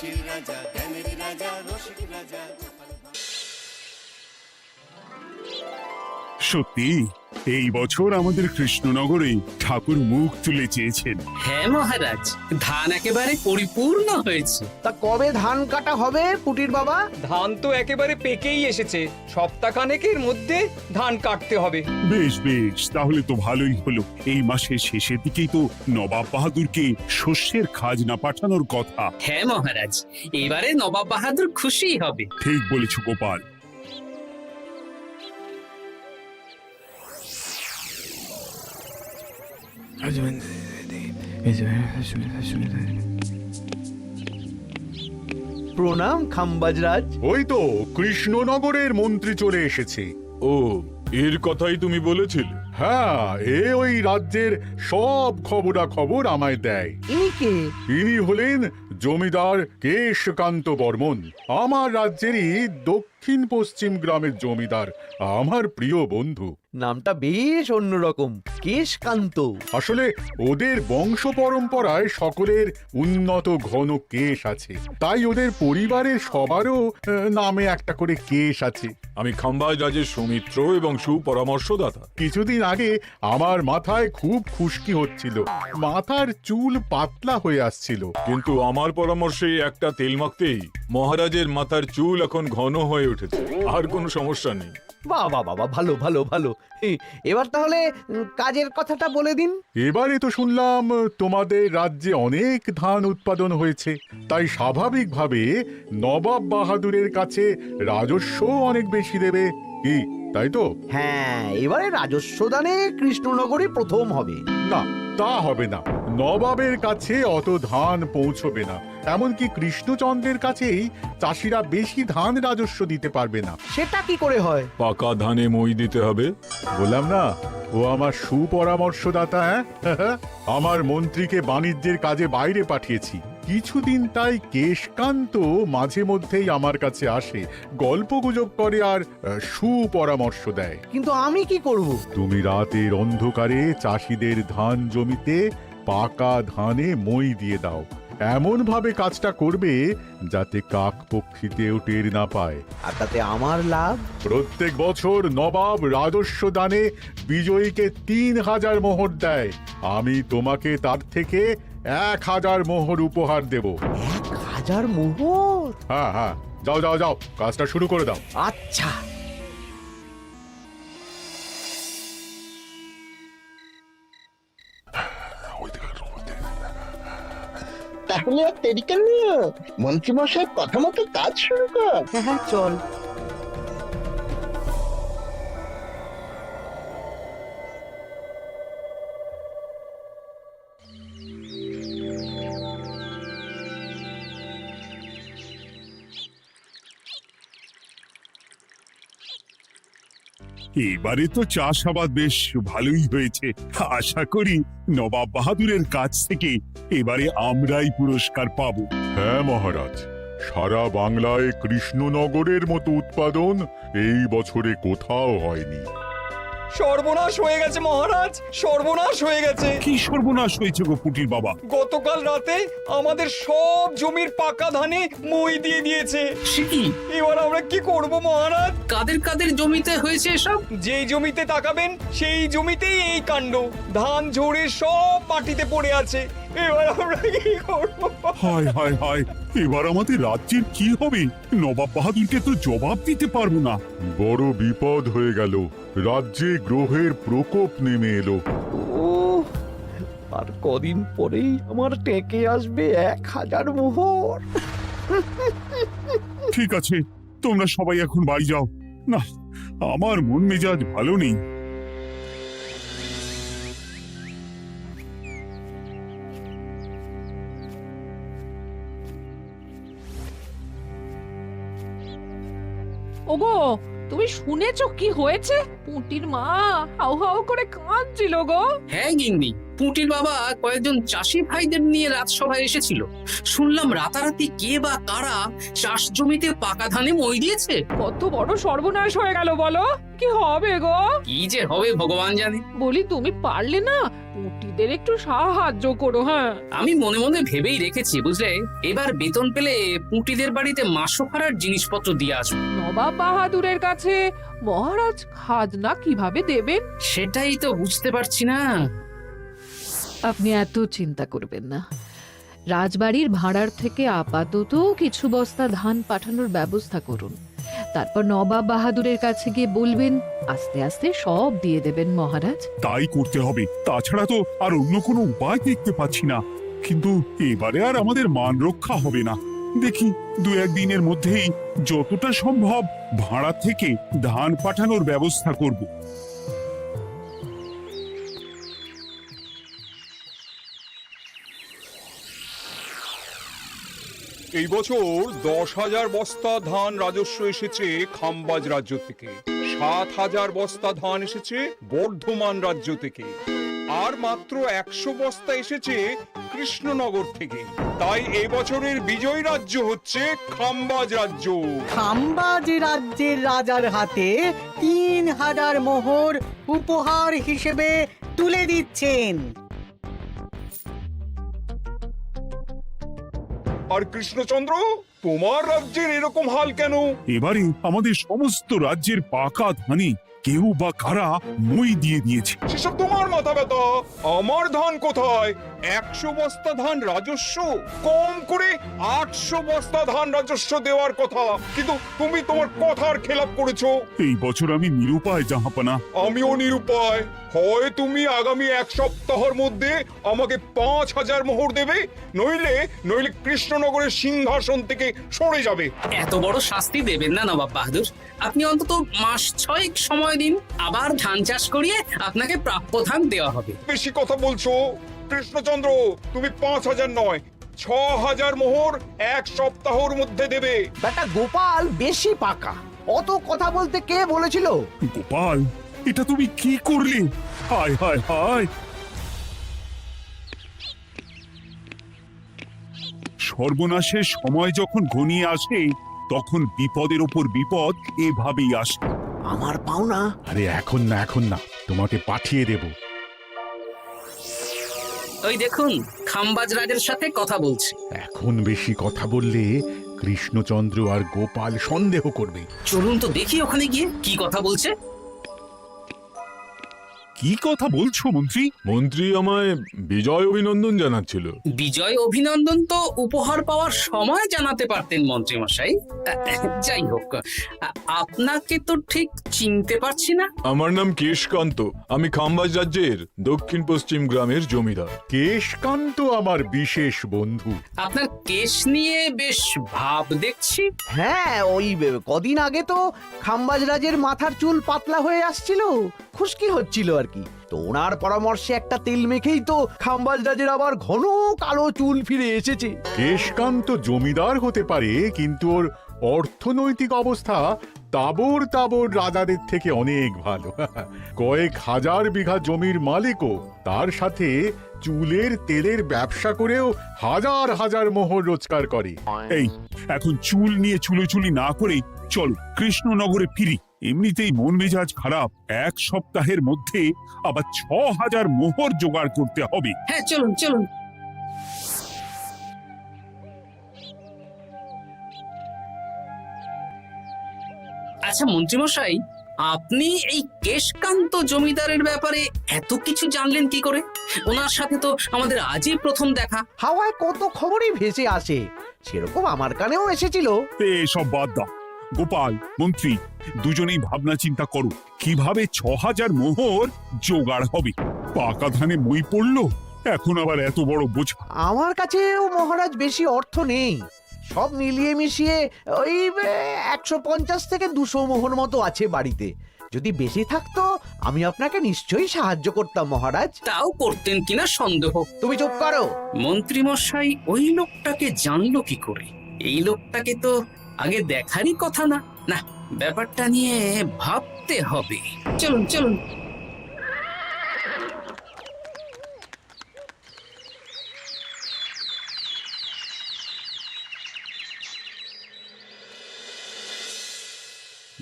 হাসির রাজা, জ্ঞানের রাজা, রসিক রাজা। সত্যি এই বছর আমাদের কৃষ্ণনগরে ঠাকুর মুখ তুলে চেয়েছেন। হ্যাঁ মহারাজ, ধান একেবারে পরিপূর্ণ হয়েছে। তা কবে ধান কাটা হবে পুটির বাবা? ধান তো একেবারে পেকেই এসেছে, সপ্তাহখানেকের মধ্যে ধান কাটতে হবে। বেশ বেশ, তাহলে তো ভালোই হলো। এই মাসের শেষের দিকেই তো নবাব বাহাদুরকে শস্যের খাজনা পাঠানোর কথা। হ্যাঁ মহারাজ, এবারে নবাব বাহাদুর খুশি হবে। ঠিক বলেছ গোপাল। প্রণাম খাম্বাজরাজ। ওই তো কৃষ্ণনগরের মন্ত্রী চলে এসেছে। ও, এর কথাই তুমি বলেছিলে? হ্যাঁ, ওই রাজ্যের সব খবরাখবর আমায় দেয়। ইনি কে? ইনি হলেন জমিদার কেশকান্ত বর্মন, আমার রাজ্যেরই দক্ষিণ পশ্চিম গ্রামের জমিদার, আমার প্রিয় বন্ধু। নামটা বেশ অন্যরকম, কেশকান্ত। আসলে ওদের বংশ পরম্পরায় সকলের উন্নত ঘন কেশ আছে, তাই ওদের পরিবারের সবারও নামে একটা করে কেশ আছে। আমি খাম্বাজ রাজের সৌমিত্র এবং সুপরামর্শদাতা। কিছুদিন আগে আমার মাথায় খুব খুশকি হচ্ছিল, মাথার চুল পাতলা হয়ে আসছিল। কিন্তু আমার পরামর্শে একটা তেল মাখতেই মহারাজের মাথার চুল এখন ঘন হয়ে উঠেছে, আর কোনো সমস্যা নেই। বাহ বাহ বাহ, ভালো ভালো ভালো। এবার তাহলে কাজের কথাটা বলে দিন। এবারে তো শুনলাম তোমাদের রাজ্যে অনেক ধান উৎপাদন হয়েছে, তাই স্বাভাবিকভাবে নবাব বাহাদুরের কাছে রাজস্ব অনেক বেশি দেবে, কি তাই তো? হ্যাঁ, এবারে রাজস্ব দানে কৃষ্ণনগরই প্রথম হবে। না, তা হবে না। নবাবের কাছে অত ধান পৌঁছবে না, এমনকি কৃষ্ণচন্দ্রের কাছেই চাষিরা বেশি ধান রাজস্ব দিতে পারবে না। সেটা কি করে হয়? পাকা ধানে মই দিতে হবে। বললাম না, ও আমার সুপরামর্শদাতা। হ্যাঁ, আমার মন্ত্রীকে বাণিজ্যের কাজে বাইরে পাঠিয়েছি কিছুদিন, তাই কেশকান্ত মাঝে মধ্যেই আমার কাছে আসে, গল্পগুজব করে আর সুপরামর্শ দেয়। কিন্তু আমি কি করব? তুমি রাতের অন্ধকারে চাষিদের ধান জমিতে পাকা ধানে মই দিয়ে দাও, এমন ভাবে কাজটা করবে যাতে কাক পক্ষীতেও টের না পায়। আর তাতে আমার লাভ? প্রত্যেক বছর নবাব রাজস্ব দানে বিজয়ীকে 3000 মোহর দেয়, আমি তোমাকে তার থেকে 1000 মোহর উপহার দেব। 1000 মোহর? হ্যাঁ হ্যাঁ, যাও যাও যাও, কাজটা শুরু করে দাও। আচ্ছা। তাহলে আর দেরি কেন, মন্ত্রীমশাই কথা মতো কাজ শুরু কর। হ্যাঁ হ্যাঁ, চল। এবারে তো চাষাবাদ বেশ ভালোই হয়েছে। আশা করি নবাব বাহাদুরের কাছ থেকে এবারে আমরাই পুরস্কার পাবো। হ্যাঁ মহারাজ, সারা বাংলায় কৃষ্ণনগরের মতো উৎপাদন এই বছরে কোথাও হয়নি। সর্বনাশ হয়ে গেছে মহারাজ, সর্বনাশ হয়ে গেছে। কি সর্বনাশ হয়েছে গো পুটির বাবা? গতকাল রাতে আমাদের সব জমির পাকা ধানে মই দিয়ে দিয়েছে। সে কি? এবার আমরা কি করব মহারাজ? কাদের কাদের জমিতে হয়েছে এসব? যেই জমিতে তাকাবেন সেই জমিতেই এই কাণ্ড, ধান ঝরে সব মাটিতে পড়ে আছে। এবার আমরা কি করব? হায় হায় হায়, এবার আমাদের রাজ্যের কি হবে? নবাব বাহাদুরকে তো জবাব দিতে পারবো না। বড় বিপদ হয়ে গেল, রাজ্যে গ্রহের প্রকোপ নেমে এলো। ও, আর কদিন পরেই আমার টেকে আসবে 1000 মোহর। ঠিক আছে, তোমরা সবাই এখন বাড়ি যাও। না, আমার মন মেজাজ ভালো নেই। ওগো, তুমি শুনেছো কি হয়েছে? পুঁটির মা হাউ হাউ করে কাঁদছিল গো। হ্যাঁ গিন্নি, পুঁটির বাবা কয়েকজন চাষি ভাইদের নিয়ে রাজসভায় এসেছিল। শুনলাম রাতারাতি কে বা কারা চাষ জমিতে পাকা ধানে মই দিয়েছে। কত বড় সর্বনাশ হয়ে গেল বলো, কি হবে গো? কি যে হবে ভগবান জানে। বলি তুমি পারলে না পুটিদের একটু সাহায্য করো। হ্যাঁ, আমি মনে মনে ভেবেই রেখেছি বুঝলে, এবার বেতন পেলে পুঁটিদের বাড়িতে মাসোহারার জিনিসপত্র দিয়ে আসবো। নবাব বাহাদুরের কাছে মহারাজ খাজনা কিভাবে দেবেন? সেটাই তো বুঝতে পারছি না। আপনি এত চিন্তা করবেন না। রাজবাড়ির ভাড়ার থেকে আপাতত কিছু বস্তা ধান পাঠানোর ব্যবস্থা করুন। তারপর নবাব বাহাদুরের কাছে গিয়ে বলবেন, আস্তে আস্তে সব দিয়ে দেবেন মহারাজ। তাই করতে হবে, তাছাড়া তো আর অন্য কোনো উপায় দেখতে পাচ্ছি না। কিন্তু এবারে আর আমাদের মান রক্ষা হবে না। দেখি 2-1 দিনের মধ্যেই যতটা সম্ভব ভাড়া থেকে ধান পাঠানোর ব্যবস্থা করব। এই বছর 10,000 বস্তা ধান রাজস্ব এসেছে খাম্বাজ রাজ্য থেকে, 7,000 বস্তা ধান এসেছে বর্ধমান রাজ্য থেকে, আর মাত্র 100 বস্তা এসেছে কৃষ্ণনগর থেকে। তাই এই বছরের বিজয় রাজ্য হচ্ছে খাম্বাজ রাজ্য। খাম্বাজ রাজ্যের রাজার হাতে 3,000 মোহর উপহার হিসেবে তুলে দিচ্ছেন। আর কৃষ্ণচন্দ্র, তোমার রাজ্যের এরকম হাল কেন? এবারে আমাদের সমস্ত রাজ্যের পাকা ধানে কেউ বা কারা মই দিয়ে দিয়েছে। সেসব তোমার মাথা ব্যথা, আমার ধান কোথায়? 100 বস্তা ধান রাজস্ব, কম করে 800 বস্তা ধান রাজস্ব দেওয়ার কথা, কিন্তু তুমি তোমার কথার খেলাপ করেছো। এই বছর আমি নিরুপায় জাহাপানা। আমিও নিরুপায়। হয় তুমি আগামী 1 সপ্তাহের মধ্যে আমাকে 5,000 মোহর দেবে, নইলে কৃষ্ণনগরের সিংহাসন থেকে সরে যাবে। এত বড় শাস্তি দেবেন না নবাব বাহাদুর। আপনি অন্তত মাস 6 সময় দিন, আবার ধান চাষ করিয়ে আপনাকে প্রাপ্য ধান দেওয়া হবে। বেশি কথা বলছো কৃষ্ণচন্দ্র, তুমি 5,000 নয় 6,000 মোহর 1 সপ্তাহের মধ্যে দেবে। বেটা গোপাল বেশি পাকা, অত কথা বলতে কে বলেছিল? গোপাল, এটা তুমি কি করলে? হায় হায় হায়! সর্বনাশের সময় যখন ঘনিয়ে আসে তখন বিপদের ওপর বিপদ এভাবেই আসে। আমার পাওনা। আরে এখন না, তোমাকে পাঠিয়ে দেব। ওই দেখুন, খাম্বাজ রাজের সাথে কথা বলছে। এখন বেশি কথা বললে কৃষ্ণচন্দ্র আর গোপাল সন্দেহ করবে। চলুন তো দেখি ওখানে গিয়ে কি কথা বলছে। কি কথা বলছো মন্ত্রী? মন্ত্রী আমায় বিজয় অভিনন্দন জানাচ্ছিল। বিজয় অভিনন্দন তো উপহার পাওয়ার সময় জানাতে পারতেন মন্ত্রী মশাই। যাই হোক, আপনাকে তো ঠিক চিনতে পারছি না। আমার নাম কেশকান্ত, আমি খাম্বাজ রাজ্যের দক্ষিণ পশ্চিম গ্রামের জমিদার। কেশকান্ত আমার বিশেষ বন্ধু। আপনার কেশ নিয়ে বেশ ভাব দেখছি। হ্যাঁ, ওই কদিন আগে তো খাম্বাজ রাজের মাথার চুল পাতলা হয়ে আসছিল, খুশকি হচ্ছিল আর কি। তো ওনার পরামর্শে একটা তেল মেখেই তো খাম্বাজ রাজের আবার ঘন কালো চুল ফিরে এসেছে। কেশকান্ত জমিদার হতে পারে, কিন্তু ওর অর্থনৈতিক অবস্থা তাবর রাজাদের থেকে অনেক ভালো। কয়েক হাজার বিঘা জমির মালিকও, তার সাথে চুলের তেলের ব্যবসা করেও হাজার হাজার মোহর রোজগার করে। এই এখন চুল নিয়ে চুলোচুলি না করে চলো কৃষ্ণনগরে ফিরি। এমনিতেই মন মেজাজ খারাপ, 1 সপ্তাহের মধ্যে আবার 6,000 মোহর জোগাড় করতে হবে। হ্যাঁ, চলুন চলুন। আচ্ছা মন্ত্রীমশাই, আপনি এই কেশকান্ত জমিদারের ব্যাপারে এত কিছু জানলেন কি করে? ওনার সাথে তো আমাদের আজই প্রথম দেখা। হাওয়ায় কত খবরই ভেসে আসে, সেরকম আমার কানেও এসেছিল। সব বাদ দাও। গোপাল, মন্ত্রী দুজনেই ভাবনা চিন্তা করো কিভাবে 6,000 মোহর জোগাড় হবে। পাকা ধানে মই পড়লো, এখন আবার এত বড় বোঝা। আমার কাছেও মহারাজ বেশি অর্থ নেই, সব মিলিয়ে মিশিয়ে ওই 150 থেকে 200 মোহর মতো আছে বাড়িতে। যদি বেশি থাকতো আমি আপনাকে নিশ্চয়ই সাহায্য করতাম মহারাজ। তাও করতেন কিনা সন্দেহ। তুমি চুপ করো। মন্ত্রীমশাই ওই লোকটাকে জানলো কি করে? এই লোকটাকে তো আগে দেখারই কথা না। না, ব্যাপারটা নিয়ে ভাবতে হবে। চলুন চলুন।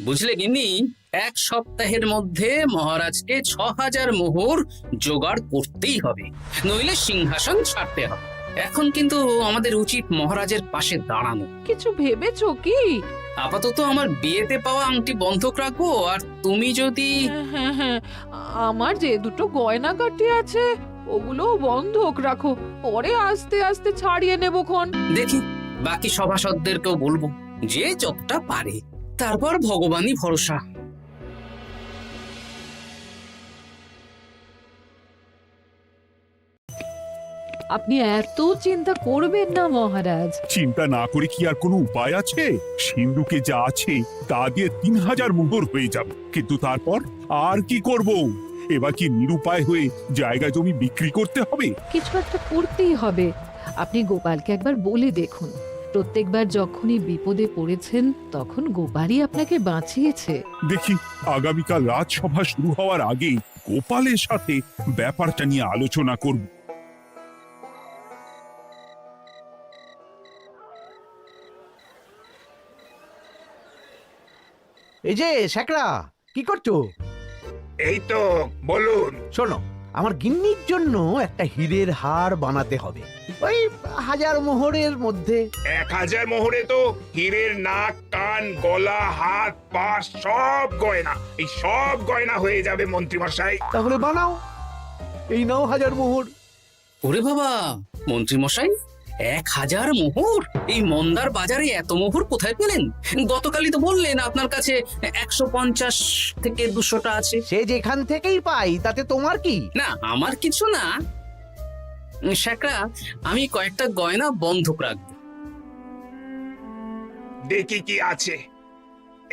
বুঝলে গিন্নি, 1 সপ্তাহের মধ্যে মহারাজকে 6000 মোহর জোগাড় করতেই হবে, নইলে সিংহাসন ছাড়তে হবে। এখন কিন্তু আমাদের উচিত মহারাজের পাশে দাঁড়ানো। কিছু ভেবেছো কি? আপাতত আমার বিয়েতে পাওয়া আংটি বন্ধক রাখবো, আর তুমি যদি হ্যাঁ হ্যাঁ, আমার যে দুটো গয়নাগাটি আছে ওগুলো বন্ধক রাখো, পরে আস্তে আস্তে ছাড়িয়ে নেবক্ষণ। দেখি বাকি সভাসদদেরকেও বলবো, যে যতটা পারে, তারপর ভগবানই ভরসা। আপনি এত চিন্তা করবেন না মহারাজ। চিন্তা না করে কি আর কোনো উপায় আছে? সিন্ধুকে যা আছে তা দিয়ে 3000 মোহর হয়ে যাবে, কিন্তু তারপর আর কি করব? এবার কি নিরুপায় হয়ে জায়গা জমি বিক্রি করতে হবে? কিছু একটা করতেই হবে। আপনি গোপালকে একবার বলে দেখুন, প্রত্যেকবার যখনই বিপদে পড়েছেন তখন গোপালই আপনাকে বাঁচিয়েছে। দেখি আগামীকাল রাজসভা শুরু হওয়ার আগেই গোপালের সাথে ব্যাপারটা নিয়ে আলোচনা করব। এই যে শ্যাকরা, কি করছো? এই তো, বলুন। শোনো, আমার গিন্নির জন্য একটা হীরের হার বানাতে হবে, ওই 1000 মোহরের মধ্যে। 1000 মোহরে তো হীরের নাক, কান, গলা, হাত, পা সব গয়না, এই সব গয়না হয়ে যাবে মন্ত্রীমশাই। তাহলে বানাও, এই নাও 1000 মোহর। ওরে বাবা, মন্ত্রী মশাই, 1000 মোহর! এই মন্দার বাজারে এত মোহর কোথায় পেলেন? গতকালই তো বললেন আপনার কাছে 150 থেকে 200টা আছে। সে যেখান থেকেই পাই তাতে তোমার কি? না, আমার কিছু না। শ্যাকরা, আমি কয়েকটা গয়না বন্ধক রাখবো। দেখি কি আছে।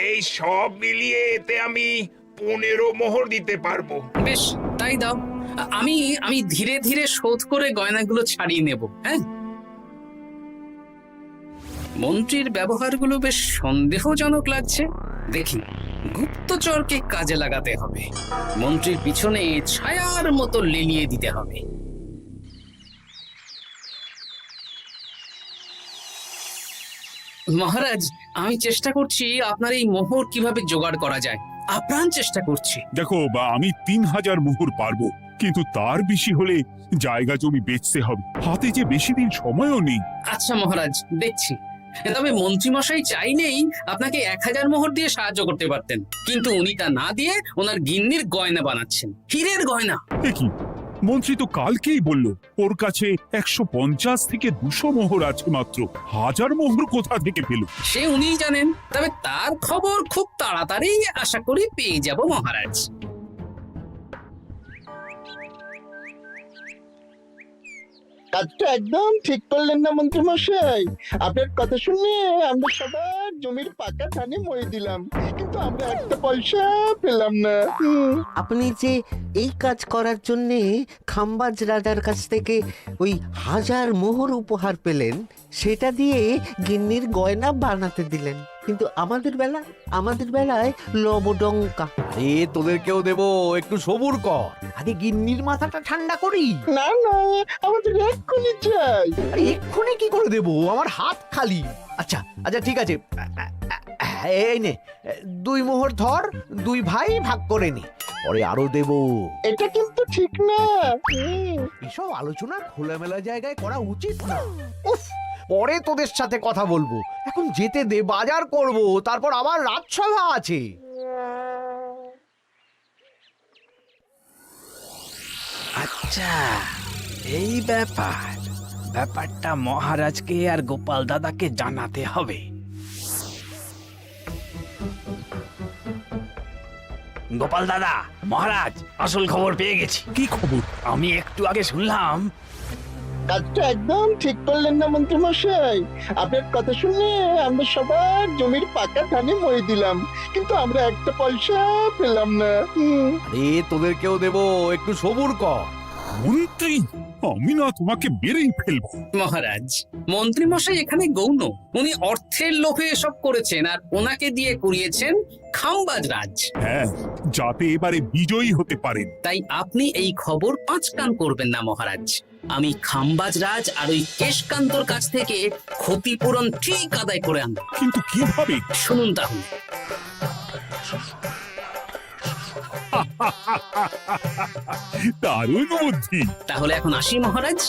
এই সব মিলিয়ে এতে আমি 15 মোহর দিতে পারবো। বেশ, তাই দাও। আমি ধীরে ধীরে শোধ করে গয়নাগুলো ছাড়িয়ে নেব। হ্যাঁ, মন্ত্রীর ব্যবহারগুলো বেশ সন্দেহজনক লাগছে। দেখি, গুপ্তচরকে কাজে লাগাতে হবে, মন্ত্রীর পিছনে ছায়ার মতো লেলিয়ে দিতে হবে। মহারাজ, আমি চেষ্টা করছি আপনার এই মোহর কিভাবে জোগাড় করা যায়, আপ্রাণ চেষ্টা করছি। দেখো, আমি 3000 মোহর পারবো, কিন্তু তার বেশি হলে জায়গা জমি বেচতে হবে, হাতে যে বেশি দিন সময়ও নেই। আচ্ছা মহারাজ, দেখছি। তবে মন্ত্রীমশাই চাইলেই আপনাকে 1000 মোহর দিয়ে সাহায্য করতে পারতেন, কিন্তু উনি তা না দিয়ে ওনার গিন্নির গয়না বানাচ্ছেন, হীরের গয়না। কি মন্ত্রী তো কালকেই বলল ওর কাছে 150 থেকে 200 মোহর আছে মাত্র, 1000 মোহর কোথা থেকে পেল? সে উনিই জানেন, তবে তার খবর খুব তাড়াতাড়ি আশা করি পেয়ে যাব মহারাজ। কাজটা একদম ঠিক করলেন না মন্ত্রী মশাই? আপনার কথা শুনে আমরা সবার জমির পাকা ধানে মই দিলাম, কিন্তু আমরা একটা পয়সা পেলাম না। আপনি যে এই কাজ করার জন্য খাম্বাজ রাজার কাছ থেকে ওই 1000 মোহর উপহার পেলেন, সেটা দিয়ে গিন্নির গয়না বানাতে দিলেন, কিন্তু আমাদের বেলায় লবডঙ্কা। আরে তোদেরকেও দেবো, একটু সবুর কর, আগে গিন্নির মাথাটা ঠান্ডা করি। না না, আমাদের এক্ষুনি চাই। আরে এক্ষুনি কি করে দেবো, আমার হাত খালি। আচ্ছা আচ্ছা, ঠিক আছে, এই নে 2 মোহর ধর, 2 ভাই ভাগ করে নে, পরে আরো দেবো। এটা কিন্তু ঠিক না। এসব আলোচনা খোলামেলা জায়গায় করা উচিত না। উফ, পরে তোদের সাথে কথা বলবো, এখন যেতে দে, বাজার করব, তারপর আবার রাজসভা আছে। আচ্ছা, এই ব্যাপারটা মহারাজকে আর গোপাল দাদাকে জানাতে হবে। গোপাল দাদা, মহারাজ আসল খবর পেয়ে গেছি। কি খবর? আমি একটু আগে শুনলাম। কাজটা একদম ঠিক করলেন না মন্ত্রী মশাই? আপনার কথা শুনে আমরা সবার জমির পাকা ধানে মই দিলাম, কিন্তু আমরা একটা পয়সা পেলাম না। আরে তোদেরকেও দেবো, একটু সবুর কর। মন্ত্রী, আমি না তোমাকে বেরেই ফেলবো। মহারাজ, মন্ত্রী মশাই এখানে গৌণ, উনি অর্থের লোভে এসব করেছেন, আর ওনাকে দিয়ে করিয়েছেন খাম্বাজ রাজ। হ্যাঁ, যাতে এবারে বিজয়ী হতে পারেন। তাই আপনি এই খবর 5 কান করবেন না মহারাজ। আমি খাম্বাজ রাজ আর ওই কেশকান্তর কাছ থেকে ক্ষতিপূরণ ঠিক আদায় করে আনব। কিন্তু কিভাবে? শুনুন তাহলে। দারুণ বুদ্ধি। তাহলে এখন আসি মহারাজ,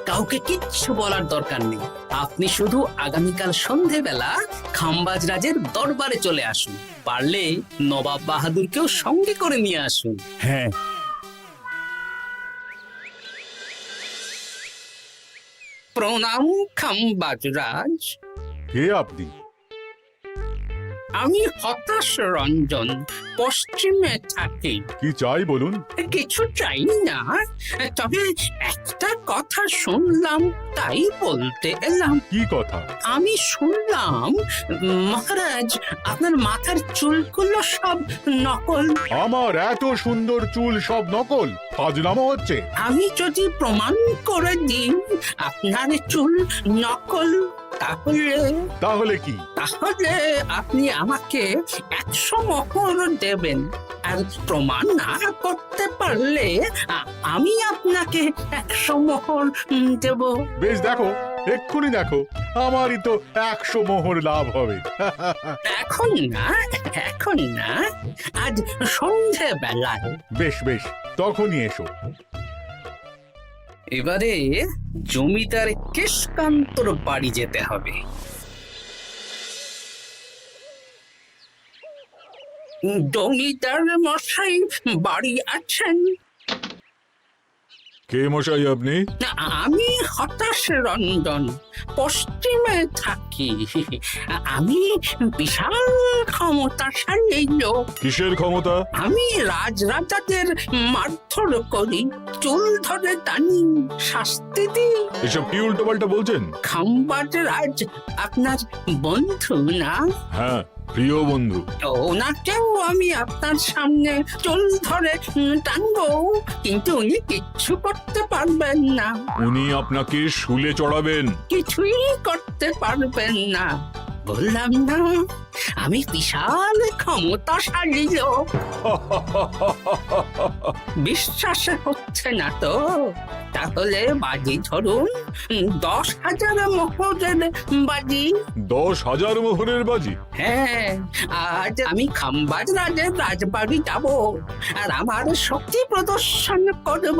কাউকে কিচ্ছু বলার দরকার নেই। আপনি শুধু আগামীকাল সন্ধেবেলা খাম্বাজ রাজের দরবারে চলে আসুন, পারলে নবাব বাহাদুরকেও সঙ্গে করে নিয়ে আসুন। হ্যাঁ, প্রণাম খাম্বাজ রাজ। কে আপনি? আমি হতাশ রঞ্জন, পশ্চিমে থাকি। কি চাই বলুন? কিছু চাই না, তবে একটা কথা শুনলাম তাই বলতে এলাম। কি কথা? আমি শুনলাম মহারাজ আপনার মাথার চুলগুলো সব নকল। আমার এত সুন্দর চুল সব নকল? ফাজলামো হচ্ছে। আমি যদি প্রমাণ করে দিই আপনার চুল নকল, তাহলে কি? তাহলে আপনি আমাকে 100 মোহর দেবেন, আর প্রমাণ না করতে পারলে আমি আপনাকে 100 মোহর দেব। বেশ, দেখো, এক্ষুনি দেখো, আমারই তো 100 মোহর লাভ হবে। এখন না, এখন না, আজ সন্ধেবেলায়। বেশ বেশ, তখনই এসো। এবারে জমিদার কেশকান্তর বাড়ি যেতে হবে। জমিদার মশাই বাড়ি আছেন? কে মশাই আপনি? আমি হতাশ রঞ্জন, পশ্চিমে থাকি। আমি বিশাল ক্ষমতাশালী লোক। কিসের ক্ষমতা? আমি রাজরাজাদের মারধর করি, চুল ধরে টানি, শাস্তি দিই। এসব কি উল্টোপাল্টা বলছেন? খাম্বাজ রাজ আপনার বন্ধু না? হ্যাঁ, প্রিয় বন্ধু। ওনাকেও আমি আপনার সামনে চুল ধরে টানবো, কিন্তু উনি কিচ্ছু করতে পারবেন না। উনি আপনাকে শুলে চড়াবেন। কিছুই করতে পারবেন না, বললাম না আমি বিশাল ক্ষমতাশালী লোক। বিশ্বাস হচ্ছে না তো? তাহলে বাজি ধরুন, 10,000 মোহরের বাজি। 10,000 মোহরের বাজি? হ্যাঁ, আজ আমি খাম্বাজ রাজের রাজবাড়ি যাব, আর আমার শক্তি প্রদর্শন করব,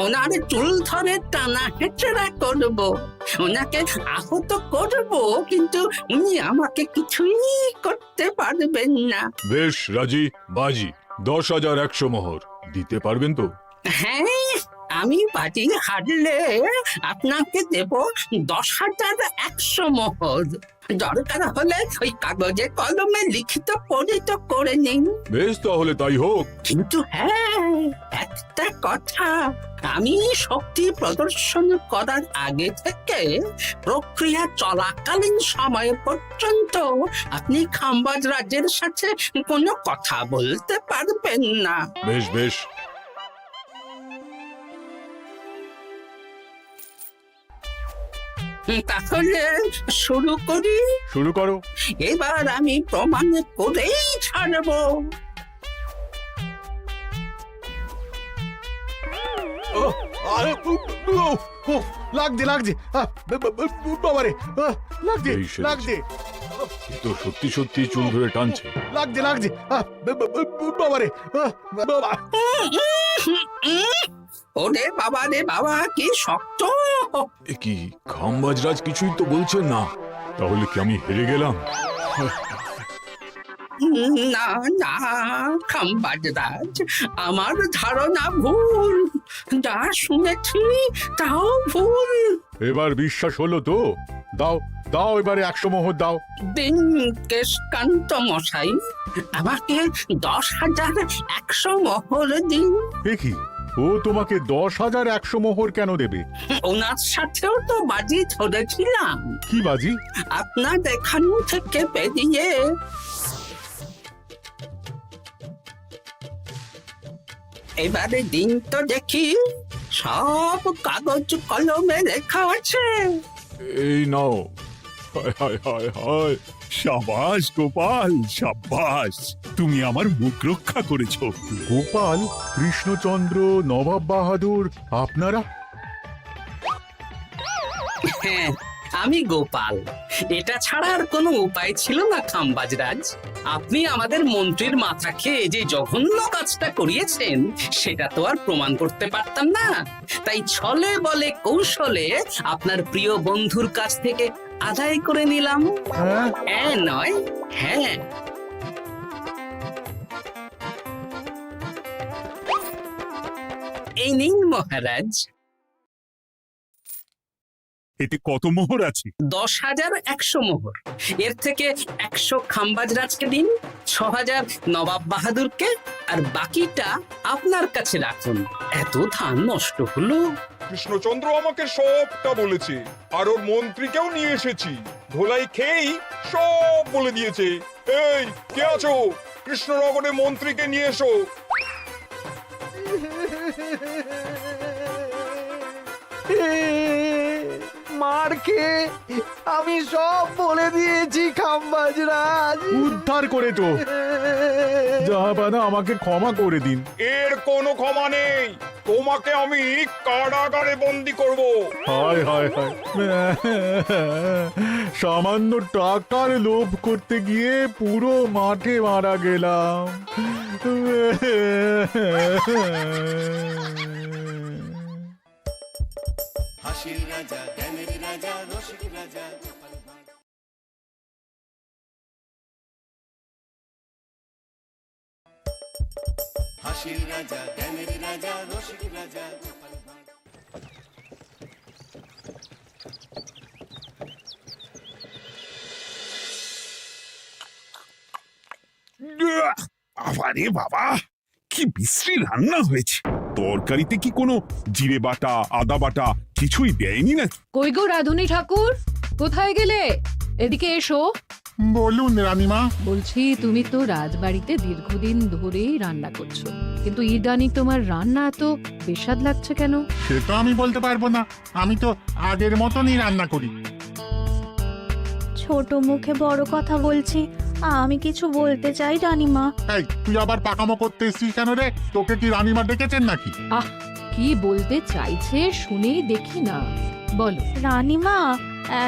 ওনার চুল ধরে টানা হেঁচড়া করব, ওনাকে আহত করব, কিন্তু উনি আমাকে কিছুই করতে পারবেন না। বেশ রাজি, বাজি 10,100 মোহর দিতে পারবেন তো? হ্যাঁ, আমি বাজি হারলে আপনাকে দেব 10,100 মোহর। দরকার হলে ওই কাগজে কলমে লিখিত পরিত করে নিন। বেশ, তাহলে তাই হোক। কিন্তু হ্যাঁ, একটা কথা, আমি শক্তি প্রদর্শন করার আগে থেকে প্রক্রিয়া চলাকালীন সময় পর্যন্ত আপনি খাম্বাজ রাজের সাথে কোনো কথা বলতে পারবেন না। বেশ বেশ। তাহলে শুরু করি। শুরু করো। এবার আমি প্রমাণ করেই ছাড়বো। লাগছে লাগছে, বাবারে, লাগছে এই সেরেছে। লাগছে, এ তো সত্যি সত্যি চুল ধরে টানছে। লাগছে লাগছে, বাবারে, বাবা। ওরে বাবা রে বাবা, কি শক্ত! এ কি, খাম্বাজরাজ কিছুই তো বলছেন না? তাহলে কি আমি হেরে গেলাম? না না খাম্বাজ রাজ, আমার ধারণা ভুল, যা শুনেছি তাও ভুল। এবার বিশ্বাস হলো তো? দাও দাও, এবারে 100 মোহর দাও। দিন কেশকান্ত মশাই, আমাকে 10,100 মোহর দিন। এ কি, ও তোমাকে 10,100 মোহর কেন দেবে? ওনার সাথেও তো বাজি ধরেছিলাম। কি বাজি? আপনার এখান থেকে বেরিয়ে এবারে দিন তো দেখি, সব কাগজ কলমে লেখা আছে। এই নাও। হায় হায় হায় হায়। সাবাস গোপাল, সাবাস, তুমি আমার মুখ রক্ষা করেছো। গোপাল, কৃষ্ণচন্দ্র, নবাব বাহাদুর, আপনারা? হ্যাঁ, আমি গোপাল। এটা ছাড়া আর কোনো উপায় ছিল না খাম্বাজরাজ। আপনি আমাদের মন্ত্রীর মাথা খেয়ে যে জঘন্য কাজটা করিয়েছেন সেটা তো আর প্রমাণ করতে পারতাম না, তাই ছলে বলে কৌশলে আপনার প্রিয় বন্ধুর কাছ থেকে আদায় করে নিলাম। হ্যাঁ নয়, হ্যাঁ। এই নিন মহারাজ। এতে কত মোহর আছে? 10,100 মোহর। এর থেকে 100 খাম্বাজরাজকে দিন, 6,000 নবাব বাহাদুরকে, আর বাকিটা আপনার কাছে রাখুন। এত ধান নষ্ট হলো। কৃষ্ণচন্দ্র আমাকে সবটা বলেছে, আর ওর মন্ত্রীকেও নিয়ে এসেছি। ধোলাই খেয়েই সব বলে দিয়েছে। এই কে আছো? কৃষ্ণনগরে মন্ত্রীকে নিয়ে এসো। মার খেয়ে আমি সব বলে দিয়েছি খাম্বাজরাজ। উদ্ধার করে তো জাহাপানা, আমাকে ক্ষমা করে দিন। এর কোনো ক্ষমা নেই। তোমাকে আমি কারাগারে বন্দি করব। হায় হায় হায়, সামান্য টাকার লোভ করতে গিয়ে পুরো মাঠে মারা গেলাম। হাসির রাজা জ্ঞানের রাজা রসিক রাজা হাসির রাজা জ্ঞানের রাজা রসিক রাজা আরে বাবা, কি বিশ্রী রান্না হয়েছে! তরকারিতে কি কোনো জিরে বাটা, আদা বাটা কিছুই দেয়নি নাকি? কই গো রাধুনী ঠাকুর, কোথায় গেলে? এদিকে এসো। বলুন রানীমা। বলছি, তুমি তো রাজবাড়িতে দীর্ঘদিন ধরেই রান্না করছো, কিন্তু ইদানি তোমার রান্না এত বেস্বাদ লাগছে কেন? সে তো আমি বলতে পারবো না, আমি তো আগের মতনই রান্না করি। ছোট মুখে বড় কথা বলছি, আমি কিছু বলতে চাই রানীমা। এই, তুই আবার পাকামো করতে এসেছিস কেন রে? তোকে কি রানীমা ডেকেছেন নাকি? আহ, কি বলতে চাইছে শুনেই দেখি না, বলো। রানীমা,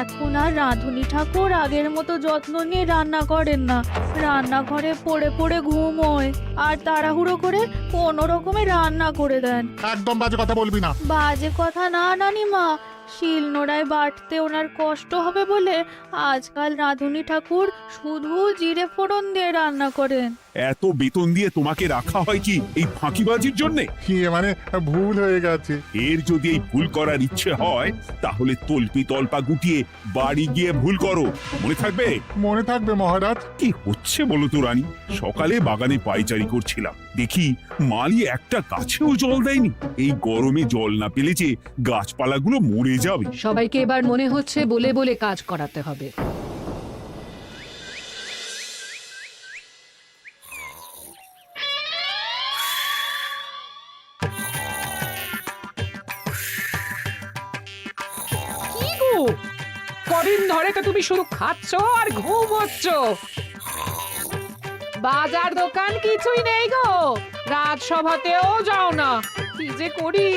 এখন আর রাধুনী ঠাকুর আগের মতো যত্ন নিয়ে রান্না করেন না। রান্নাঘরে পড়ে পড়ে ঘুমোয় আর তাড়াহুড়ো করে কোনো রকমে রান্না করে দেন। একদম বাজে কথা বলবি না। বাজে কথা না রানীমা, শিলনোড়ায় বাটতে ওনার কষ্ট হবে বলে আজকাল রাধুনী ঠাকুর শুধু জিরে ফোড়ন দিয়ে রান্না করেন। এত বেতন দিয়ে তোমাকে রাখা হয় কি এই ফাঁকিবাজির জন্যে? কি মানে, ভুল হয়ে গেছে। এর যদি এই ভুল করার ইচ্ছে হয় তাহলে তল্পি তল্পা গুটিয়ে বাড়ি গিয়ে ভুল করো, মনে থাকবে? মনে থাকবে মহারাজ। কি হচ্ছে বলো তো রানী? সকালে বাগানে পায়চারি করছিলাম, দেখি মালি একটা গাছেও জল দেয়নি। এই গরমে জল না পেলে যে গাছপালাগুলো মরে যাবে। সবাইকে এবার মনে হচ্ছে বলে বলে কাজ করাতে হবে। কি গো, কদিন ধরে তো তুমি শুধু খাচ্ছ আর ঘুমোচ্ছ। বাজার দোকান কিছুই নেই গো, রাজসভাতেও যাও না। কি যে করি।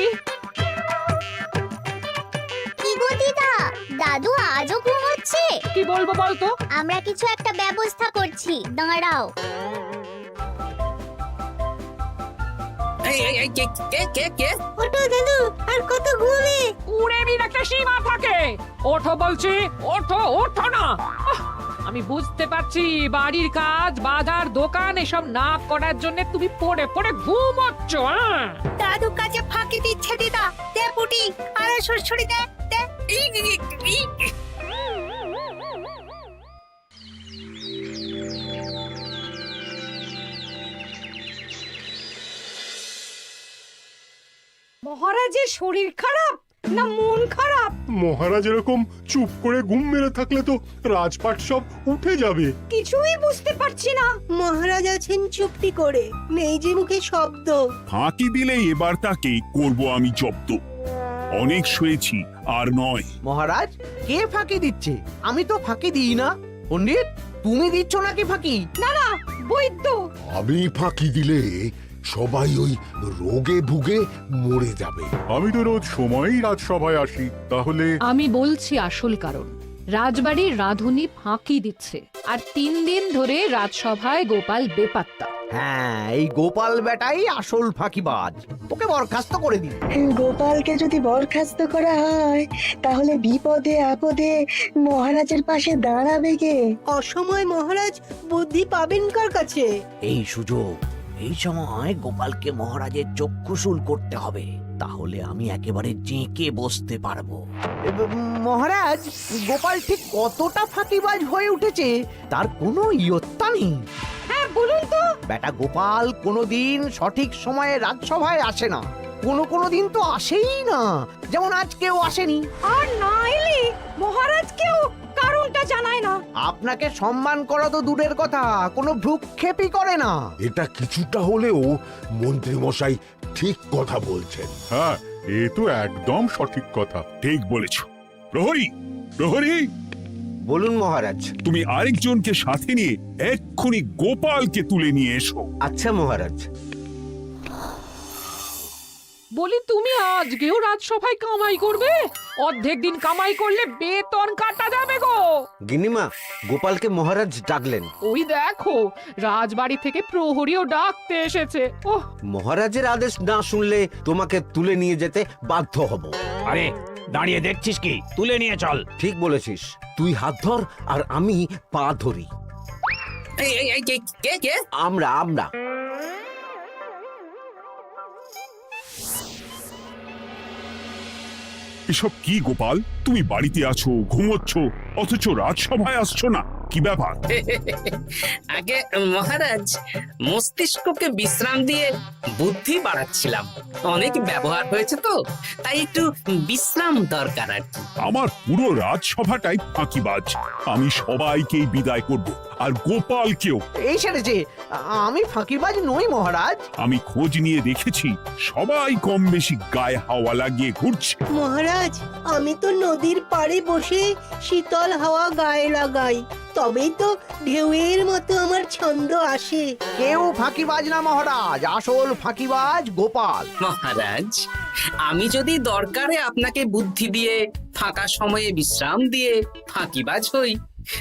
কি গো দিদা, দাদু আজও ঘুমোচ্ছে? কি বলবো বলতো? আমরা কিছু একটা ব্যবস্থা করছি, দাঁড়াও। এই এই এই, কে কে কে কে? ওঠো দাদু, আর কত ঘুমে? উড়েমির একটা সীমা থাকে। ওঠো বলছি, ওঠো, ওঠো না। আমি বুঝতে পারছি বাড়ির কাজ, বাজার দোকান এসব না করার জন্য তুমি পড়ে পড়ে ঘুমোচ্ছ। দাদু কাজে ফাঁকি দিচ্ছে দিদা। দে পুটি, আরে সরসরি দে দে। মহারাজের শরীর খারাপ না মন খারাপ? মহারাজ এরকম চুপ করে ঘুম মেরে থাকলে তো রাজপাট সব উঠে যাবে। কিছুই বুঝতে পারছি না। মহারাজ আছেন চুপটি করে, নেই যে মুখে শব্দ। ফাঁকি দিলে এবার তাকে করব আমি জব্দ। অনেক শুয়েছি, আর নয়। মহারাজ, কে ফাঁকি দিচ্ছে? আমি তো ফাঁকি দিই না। পণ্ডিত, তুমি দিচ্ছ নাকি ফাঁকি? না না, বৈদ্য। আমি ফাঁকি দিলে সবাই ওই রোগে ভুগে মরে যাবে। আমি তো রোজ সময়ই রাজসভায় আসি, তাহলে আমি বলছি আসল কারণ। রাজবাড়ির রাঁধুনি ফাঁকি দিচ্ছে, আর 3 দিন ধরে রাজসভায় গোপাল বেপাত্তা। হ্যাঁ, এই গোপাল বেটাই আসল ফাঁকিবাজ। ওকে বরখাস্ত করে দিন। গোপালকে যদি বরখাস্ত করা হয় তাহলে বিপদে আপদে মহারাজের পাশে দাঁড়াবে কে? অসময় মহারাজ বুদ্ধি পাবেন কার কাছে? এই সুযোগ, এই সময় গোপালকে মহারাজের চক্ষুশূল করতে হবে, তাহলে আমি একেবারে জেঁকে বসতে পারবো। মহারাজ, গোপাল ঠিক কতটা ফাঁকিবাজ হয়ে উঠেছে তার কোনো ইয়ত্তা নেই। হ্যাঁ বলুন তো। বেটা গোপাল কোনোদিন সঠিক সময়ে রাজসভায় আসে না, কোনো দিন তো আসেই না, যেমন আজকেও আসেনি। আর না এলে মহারাজকেও কারণটা জানায় না। আপনাকে সম্মান করা তো দূরের কথা, কোনো ভ্রুক্ষেপই করে না। এটা কিছুটা হলেও মন্ত্রী মশাই ঠিক কথা বলছেন। হ্যাঁ, এ তো একদম সঠিক কথা। ঠিক বলেছ। প্রহরী, প্রহরী, বলুন মহারাজ। তুমি আরেকজনকে সাথে নিয়ে এক্ষুনি গোপালকে তুলে নিয়ে এসো। আচ্ছা মহারাজ। বলি তুমি আজকেও রাজসভায় কামাই করবে? অর্ধেক দিন কামাই করলে বেতন কাটা যাবে গো। গিন্নিমা, গোপালকে মহারাজ ডাকলেন। ওই দেখো রাজবাড়ি থেকে প্রহরীও ডাকতে এসেছে। ওহ, মহারাজের আদেশ না শুনলে তোমাকে তুলে নিয়ে যেতে বাধ্য হব। আরে দাঁড়িয়ে দেখছিস কি, তুলে নিয়ে চল। ঠিক বলেছিস, তুই হাত ধর আর আমি পা ধরি। এই কে কে? আমরা এসব কি গোপাল? তুমি বাড়িতে আছো, ঘুমোচ্ছ, অথচ রাজসভায় আসছো না, কি ব্যাপার? আগে মহারাজ, মস্তিষ্ককে বিশ্রাম দিয়ে বুদ্ধি বাড়াচ্ছিলাম। অনেক ব্যবহার হয়েছে তো, তাই একটু বিশ্রাম দরকার আর কি। আমার পুরো রাজসভাটাই ফাঁকিবাজ। আমি সবাইকেই বিদায় করব, আর গোপালকেও। এই সেরেছে, আমি ফাঁকিবাজ নই মহারাজ। আমি খোঁজ নিয়ে দেখেছি সবাই কম বেশি গায়ে হাওয়া লাগিয়ে ঘুরছে। মহারাজ, আমি তো নদীর পাড়ে বসে শীতল হাওয়া গায়ে লাগাই, তবেই তো ঢেউয়ের মতো আমার ছন্দ আসে। কেউ ফাঁকিবাজ না মহারাজ, আসল ফাঁকিবাজ গোপাল। মহারাজ, আমি যদি দরকারে আপনাকে বুদ্ধি দিয়ে ফাঁকা সময়ে বিশ্রাম দিয়ে ফাঁকিবাজ হই,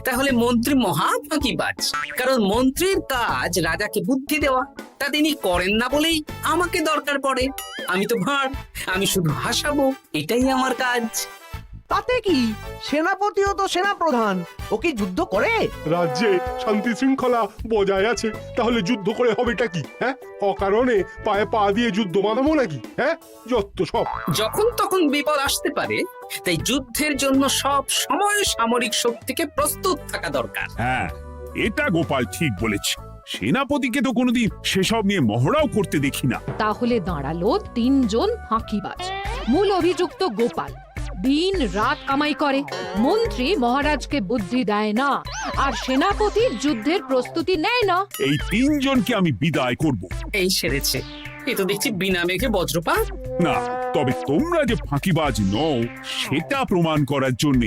তাহলে মন্ত্রী মহা ফাঁকিবাজ। কারণ মন্ত্রীর কাজ রাজাকে বুদ্ধি দেওয়া, তা তিনি করেন না বলেই আমাকে দরকার পড়ে। আমি তো ভাঁড়, আমি শুধু হাসাবো, এটাই আমার কাজ। তাতে কি, সেনাপতিও তো সেনাপ্রধান, ও কি যুদ্ধ করে? রাজ্যে শান্তি শৃঙ্খলা বজায় আছে, তাহলে যুদ্ধ করে হবেটা কি? হ্যাঁ, অকারণে পায়ে পা দিয়ে যুদ্ধ বাঁধাবো নাকি? হ্যাঁ, যত সব। যখন তখন বিপদ আসতে পারে, তাই যুদ্ধের জন্য সব সময় সামরিক শক্তিকে প্রস্তুত থাকা দরকার। হ্যাঁ, এটা গোপাল ঠিক বলেছে। সেনাপতিকে তো কোনোদিন সেসব নিয়ে মহড়াও করতে দেখি না। তাহলে দাঁড়ালো 3 জন ফাঁকিবাজ। মূল অভিযুক্ত গোপাল দিন রাত কামাই করে, মন্ত্রী মহারাজকে বুদ্ধি দেয় না, আর সেনাপতি যুদ্ধের প্রস্তুতি নেয় না। এই 3 জনকে আমি বিদায় করব। এই সেরেছে, এ তো দেখছি বিনা মেঘে বজ্রপাত। না, তবে তোমরা যে ফাঁকিবাজ নও সেটা প্রমাণ করার জন্য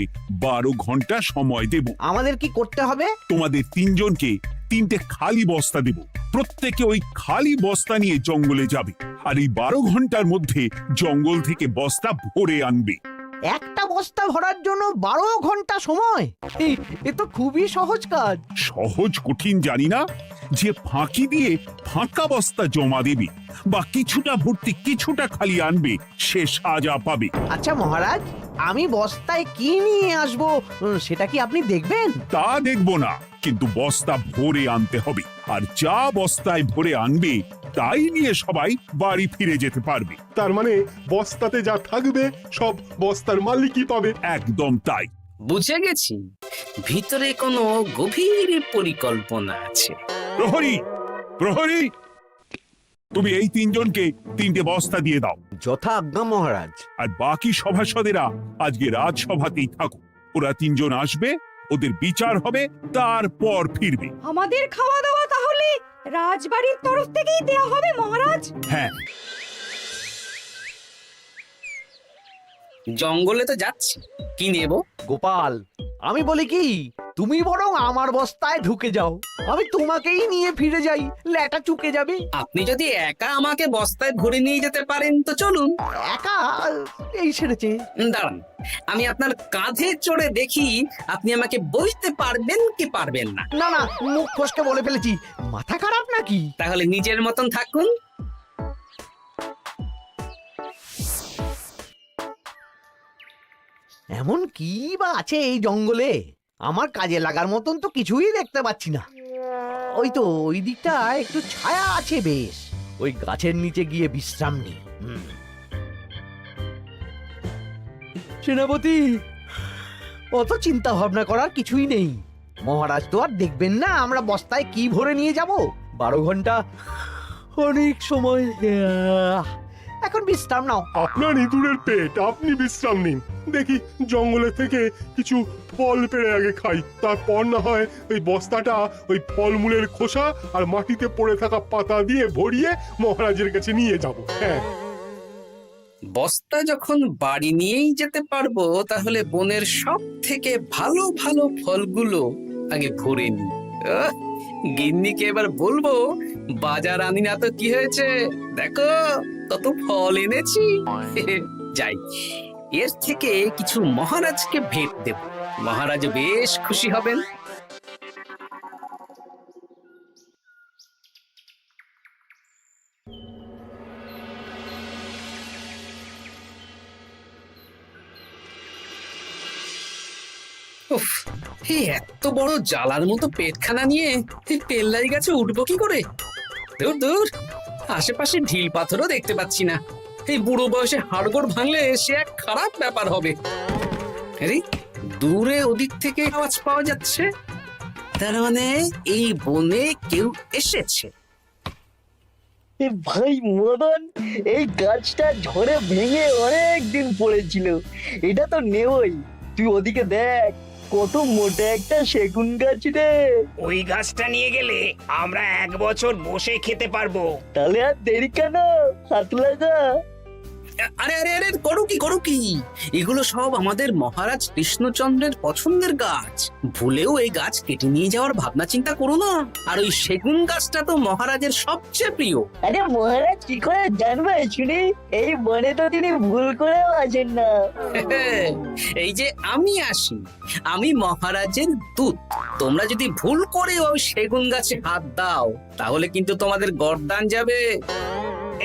12 ঘন্টা সময় দেব। আমাদের কি করতে হবে? তোমাদের 3 জনকে 3টে খালি বস্তা দেব। প্রত্যেকে ওই খালি বস্তা নিয়ে জঙ্গলে যাবে, আর এই 12 ঘন্টার মধ্যে জঙ্গল থেকে বস্তা ভরে আনবে। একটা বস্তা ভরার জন্য 12 ঘন্টা সময়? এ তো খুবই সহজ কাজ। সহজ কঠিন জানি না, যে ফাঁকি দিয়ে ফাঁকা বস্তা জমা দেবে বা কিছুটা ভর্তি কিছুটা খালি আনবে, সে সাজা পাবে। আচ্ছা মহারাজ, আমি বস্তায় কি নিয়ে আসবো সেটা কি আপনি দেখবেন? তা দেখবো না, কিন্তু বস্তা ভরে আনতে হবে, আর যা বস্তায় ভরে আনবে তাই নিয়ে সবাই বাড়ি ফিরে যেতে পারবে। তার মানে বস্তাতে যা থাকবে সব বস্তার মালিকই পাবে। একদম তাই। বুঝে গেছি, ভিতরে কোনো গভীর পরিকল্পনা আছে। প্রহরী, প্রহরী, তুমি এই 3 জনকে 3টে বস্তা দিয়ে দাও। যথা আজ্ঞা মহারাজ। আর বাকি সভাসদেরা আজকে রাজসভাতেই থাকো। ওরা 3 জন আসবে, ওদের বিচার হবে, তারপর ফিরবে। আমাদের খাওয়া দাওয়া তাহলে রাজবাড়ির তরফ থেকেই দেয়া হবে মহারাজ? হ্যাঁ। জঙ্গলে তো যাচ্ছি, কি নেব? গোপাল, আমি বলি কি, তুমি বরং আমার বস্তায় ঢুকে যাও, আমি তোমাকেই নিয়ে ফিরে যাই, ল্যাটা চুকে যাবে। আপনি যদি একা আমাকে বস্তায় ভরে নিয়ে যেতে পারেন তো চলুন। একা এই সেরেছে। দাঁড়ান, আমি আপনার কাঁধে চড়ে দেখি আপনি আমাকে বইতে পারবেন কি পারবেন না। না না, মুখ ফসকে বলে ফেলেছি, মাথা খারাপ নাকি? তাহলে নিজের মতন থাকুন। এমন কি বা আছে এই জঙ্গলে? আমার কাজে লাগার মতন তো কিছুই দেখতে পাচ্ছি না। ওই তো ওই দিকটা একটু ছায়া আছে বেশ, ওই গাছের নিচে গিয়ে বিশ্রাম নি। সেনাপতি, অত চিন্তা ভাবনা করার কিছুই নেই। মহারাজ তো আর দেখবেন না আমরা বস্তায় কি ভরে নিয়ে যাব। 12 ঘন্টা অনেক সময়। এখন বিশ্রাম নাও। আপনার ইঁদুরের পেট, আপনি বিশ্রাম নিন। দেখি জঙ্গলে থেকে কিছু ফল পেড়ে আগে খাই, তারপর না হয় ওই বস্তাটা ওই ফলমূলের খোসা আর মাটিতে পড়ে থাকা পাতা দিয়ে ভরিয়ে মহারাজের কাছে নিয়ে যাব। হ্যাঁ, বস্তা যখন বাড়ি নিয়েই যেতে পারবো, তাহলে বনের সব থেকে ভালো ভালো ফলগুলো আগে ভরে নি। গিন্নিকে এবার বলবো, বাজার আনি না তো কি হয়েছে, দেখো কত ফল এনেছি। যাই, এর থেকে কিছু মহারাজকে ভেট দেব, মহারাজ বেশ খুশি হবেন। উফ, এই এত বড় জ্বালার মতো পেটখানা নিয়ে এই পেল্লাই গাছে উঠবো কি করে? দূর দূর, আশেপাশে ঢিল পাথরও দেখতে পাচ্ছি না। এই বুড়ো বয়সে হাড়গোড় ভাঙলে সে এক খারাপ ব্যাপার হবে। আরে দূরে ওদিক থেকে আওয়াজ পাওয়া যাচ্ছে, তার মানে এই বনে কেউ এসেছে। ভাই মদন, এই গাছটা ঝড়ে ভেঙে অনেক দিন পড়েছিল, এটা তো নেবই। তুই ওদিকে দেখ, কত মোটা একটা সেগুন গাছ রে। ওই গাছটা নিয়ে গেলে আমরা 1 বছর বসে খেতে পারবো। তাহলে আর দেরি কেন, হাত লাগা। আরে আরে আরে, করো কি? এগুলো সব আমাদের মহারাজ কৃষ্ণচন্দ্রের পছন্দের গাছ। ভুলেও এই গাছ কেটে নিয়ে যাওয়ার ভাবনা চিন্তা করো না। আর ওই সেগুন গাছটা তো মহারাজের সবচেয়ে প্রিয়। আরে মহারাজ কি করে জানবে শুনি? এই বনে তো তিনি ভুল করেও আসেন না। এই যে আমি আসি, আমি মহারাজের দূত। তোমরা যদি ভুল করে ওই সেগুন গাছে হাত দাও, তাহলে কিন্তু তোমাদের গর্দান যাবে।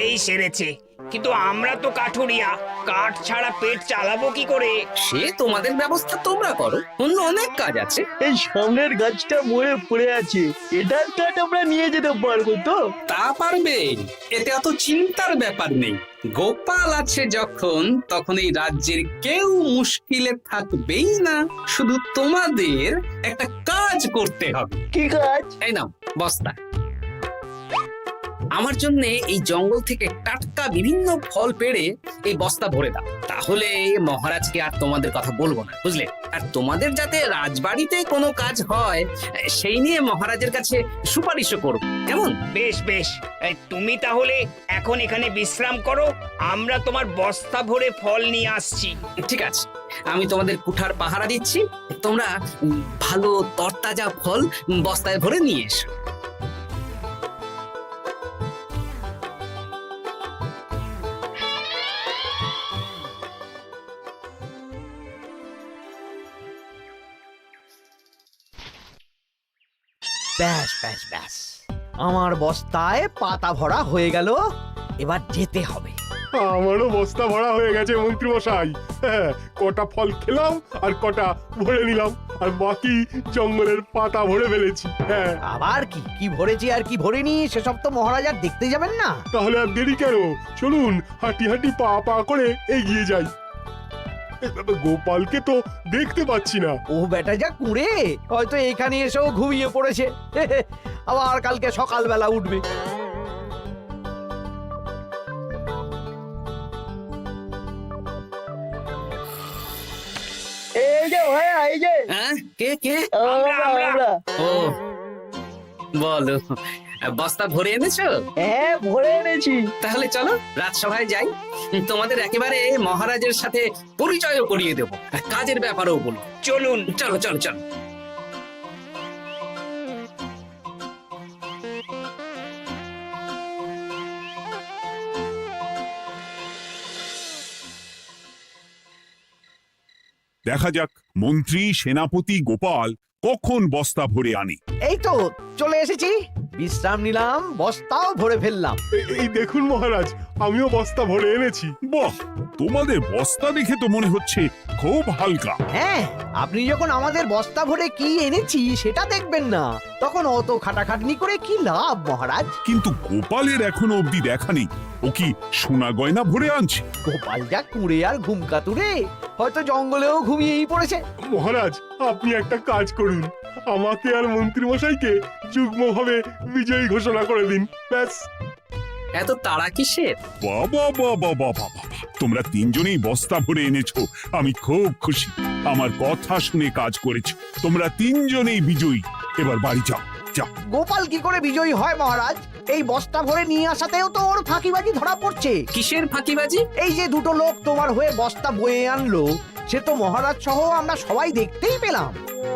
এই সেরেছে, কিন্তু আমরা তো কাঠুরিয়া, কাঠ ছাড়া পেট চালাবো কি করে? সে তোমাদের ব্যবস্থা তোমরা করো, অন্য অনেক কাজ আছে। এই সামনের গাছটা মরে পড়ে আছে, এটার কাঠ আমরা নিয়ে যেতে পারবো তো? তা পারবে, এতে অত চিন্তার ব্যাপার নেই। গোপাল আছে যখন, তখন এই রাজ্যের কেউ মুশকিলে থাকবেই না। শুধু তোমাদের একটা কাজ করতে হবে। কি কাজ? এই নাও বস্তা। আমার জন্য এই জঙ্গল থেকে টাটকা বিভিন্ন ফল পেড়ে এই বস্তা ভরে দাও, তাহলে মহারাজকে আর তোমাদের কথা বলবো না, বুঝলে? আর তোমাদের যাতে রাজবাড়িতে কোনো কাজ হয় সেই নিয়ে মহারাজের কাছে সুপারিশও করো, কেমন? বেশ বেশ, তুমি তাহলে এখন এখানে বিশ্রাম করো, আমরা তোমার বস্তা ভরে ফল নিয়ে আসছি। ঠিক আছে, আমি তোমাদের কুঠার পাহারা দিচ্ছি, তোমরা ভালো তরতাজা ফল বস্তায় ভরে নিয়ে এসো। ব্যাস ব্যাস ব্যাস, আমার বস্তায় পাতা ভরা হয়ে গেল, এবার যেতে হবে। আমারও বস্তা ভরা হয়ে গেছে মন্ত্রী মশাই। হ্যাঁ, কটা ফল খেলাম আর কটা ভরে নিলাম, আর বাকি জঙ্গলের পাতা ভরে ফেলেছি। হ্যাঁ, আবার কি কি ভরেছি আর কি ভরিনি সেসব তো মহারাজ আর দেখতে যাবেন না। তাহলে আর দেরি কেন, চলুন হাঁটি হাঁটি পা পা করে এগিয়ে যাই। গোপালকে তো দেখতে পাচ্ছি না। ও বেটা যা কুঁড়ে, হয়তো এখানে এসেও ঘুমিয়ে পড়েছে। আবার কালকে সকালবেলা উঠবে। এই যে ভাই, এই যে। হ্যাঁ, কে কে? আমরা। ও বলো, বস্তা ভরে এনেছো? হ্যাঁ, ভরে এনেছি। তাহলে চলো রাজসভায় যাই, তোমাদের একেবারে মহারাজের সাথে পরিচয়ও করিয়ে দেবো, কাজের ব্যাপারেও বলবো। চলুন। চলো চলো চলো। দেখা যাক মন্ত্রী সেনাপতি গোপাল কখন বস্তা ভরে আনে। এই তো চলে এসেছি, বিশ্রাম নিলাম, বস্তাও ভরে ফেললাম। এই দেখুন মহারাজ, আমিও বস্তা ভরে এনেছি। বাহ, তোমাদের বস্তা দেখে তো মনে হচ্ছে খুব হালকা। হ্যাঁ, আপনি যখন আমাদের বস্তা ভরে কি এনেছি সেটা দেখবেন না, তখন অত খাটাখাটনি করে কি লাভ মহারাজ। কিন্তু গোপালের এখনো অবধি দেখা নেই, ও কি সোনা গয়না ভরে আনছে? গোপাল যা কুঁড়ে আর ঘুম কাতুরে, হয়তো জঙ্গলেও ঘুমিয়েই পড়েছে। মহারাজ, আপনি একটা কাজ করুন, আমাকে আর মন্ত্রী মশাইকে যুগ্মভাবে বিজয়ী ঘোষণা করে দিন, ব্যাস। এত তাড়া কিসের? বাবা বাবা বাবা বাবা, তোমরা তিনজনেই বস্তা ভরে এনেছো, আমি খুব খুশি। আমার কথা শুনে কাজ করেছো, তোমরা তিনজনেই বিজয়ী। এবার বাড়ি যাও, যাও। গোপাল কি করে বিজয়ী হয় মহারাজ? এই বস্তা ভরে নিয়ে আসাতেও তো ওর ফাঁকিবাজি ধরা পড়ছে। কিসের ফাঁকিবাজি? এই যে দুটো লোক তোমার হয়ে বস্তা বয়ে আনলো, সে তো মহারাজ সহ আমরা সবাই দেখতেই পেলাম।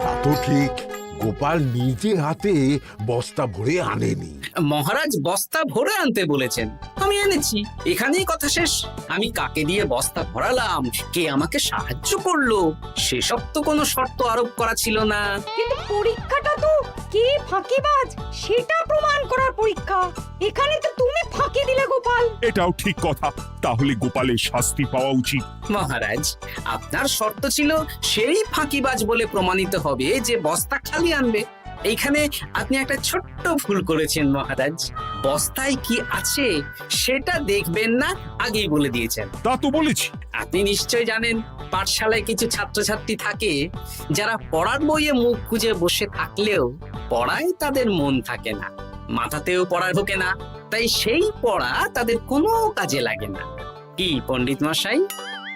তা তো ঠিক, গোপাল নিজে হাতে বস্তা ভরে আনেনি। মহারাজ বস্তা ভরে আনতে বলেছেন, আমি এনেছি, এখানেই কথা শেষ। আমি কাকে দিয়ে বস্তা ভরালাম, কে আমাকে সাহায্য করলো, সেসব তো কোনো শর্ত আরোপ করা ছিল না। কিন্তু পরীক্ষাটা তো কে ফাঁকিবাজ সেটা প্রমাণ করার পরীক্ষা। এখানে তো তুমি ফাঁকি দিলে গোপাল। এটাও ঠিক কথা, তাহলে গোপালের শাস্তি পাওয়া উচিত। মহারাজ, আপনার শর্ত ছিল সেই ফাঁকিবাজ বলে প্রমাণিত হবে যে বস্তা খালি আনবে। এইখানে আপনি একটা ছোট্ট ভুল করেছেন মহারাজ, বস্তায় কি আছে সেটা দেখবেন না আগেই বলে দিয়েছেন। তা তো বলেছি। আপনি নিশ্চয় জানেন, পাঠশালায় কিছু ছাত্রছাত্রী থাকে যারা পড়ার বইয়ে মুখ গুজে বসে থাকলেও পড়ায় তাদের মন থাকে না, মাথাতেও পড়া ঢোকে না, তাই সেই পড়া তাদের কোনো কাজে লাগে না। কি পণ্ডিত মশাই,